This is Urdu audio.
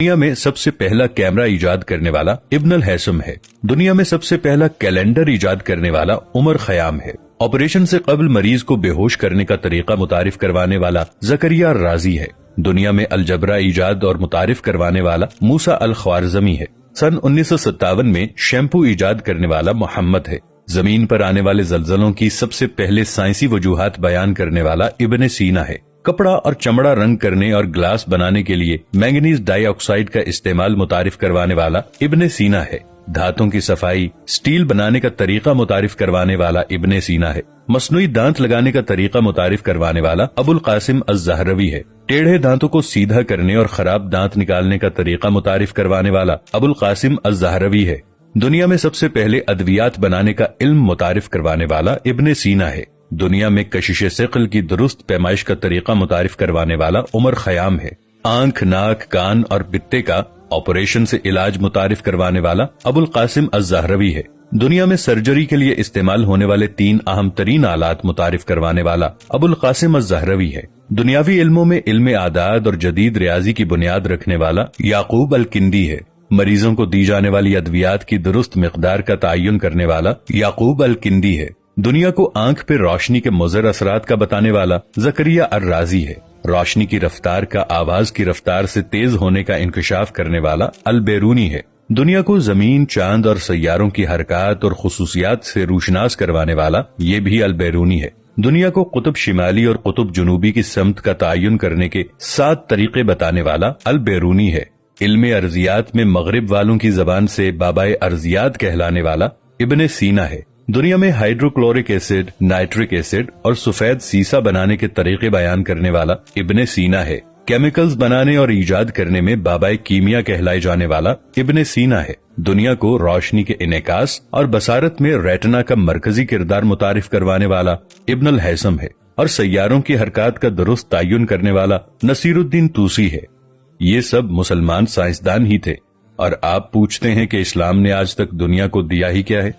دنیا میں سب سے پہلا کیمرہ ایجاد کرنے والا ابن الہیثم ہے۔ دنیا میں سب سے پہلا کیلنڈر ایجاد کرنے والا عمر خیام ہے۔ آپریشن سے قبل مریض کو بے ہوش کرنے کا طریقہ متعارف کروانے والا زکریا الرازی ہے۔ دنیا میں الجبرا ایجاد اور متعارف کروانے والا موسیٰ الخوارزمی ہے۔ سن 1957 میں شیمپو ایجاد کرنے والا محمد ہے۔ زمین پر آنے والے زلزلوں کی سب سے پہلے سائنسی وجوہات بیان کرنے والا ابن سینا ہے۔ کپڑا اور چمڑا رنگ کرنے اور گلاس بنانے کے لیے مینگنیز ڈائی آکسائڈ کا استعمال متعارف کروانے والا ابن سینا ہے۔ دھاتوں کی صفائی، سٹیل بنانے کا طریقہ متعارف کروانے والا ابن سینا ہے۔ مصنوعی دانت لگانے کا طریقہ متعارف کروانے والا ابو القاسم الزہروی ہے۔ ٹیڑھے دانتوں کو سیدھا کرنے اور خراب دانت نکالنے کا طریقہ متعارف کروانے والا ابو القاسم الزہروی ہے۔ دنیا میں سب سے پہلے ادویات بنانے کا علم متعارف کروانے والا ابن سینا ہے۔ دنیا میں کشش ثقل کی درست پیمائش کا طریقہ متعارف کروانے والا عمر خیام ہے۔ آنکھ، ناک، کان اور پتے کا آپریشن سے علاج متعارف کروانے والا ابو القاسم الزہروی ہے۔ دنیا میں سرجری کے لیے استعمال ہونے والے 3 اہم ترین آلات متعارف کروانے والا ابو القاسم الزہروی ہے۔ دنیاوی علموں میں علم اعداد اور جدید ریاضی کی بنیاد رکھنے والا یعقوب الکندی ہے۔ مریضوں کو دی جانے والی ادویات کی درست مقدار کا تعین کرنے والا یعقوب الکندی ہے۔ دنیا کو آنکھ پہ روشنی کے مضر اثرات کا بتانے والا زکریا الرازی ہے۔ روشنی کی رفتار کا آواز کی رفتار سے تیز ہونے کا انکشاف کرنے والا البیرونی ہے۔ دنیا کو زمین، چاند اور سیاروں کی حرکات اور خصوصیات سے روشناس کروانے والا یہ بھی البیرونی ہے۔ دنیا کو قطب شمالی اور قطب جنوبی کی سمت کا تعین کرنے کے 7 طریقے بتانے والا البیرونی ہے۔ علم ارضیات میں مغرب والوں کی زبان سے بابائے ارضیات کہلانے والا ابن سینا ہے۔ دنیا میں ہائیڈروکلورک ایسڈ، نائٹرک ایسڈ اور سفید سیسا بنانے کے طریقے بیان کرنے والا ابن سینا ہے۔ کیمیکلز بنانے اور ایجاد کرنے میں بابائے کیمیا کہلائے جانے والا ابن سینا ہے۔ دنیا کو روشنی کے انعکاس اور بصارت میں ریٹنا کا مرکزی کردار متعارف کروانے والا ابن الہیثم ہے، اور سیاروں کی حرکات کا درست تعین کرنے والا نصیر الدین طوسی ہے۔ یہ سب مسلمان سائنسدان ہی تھے، اور آپ پوچھتے ہیں کہ اسلام نے آج تک دنیا کو دیا ہی کیا ہے؟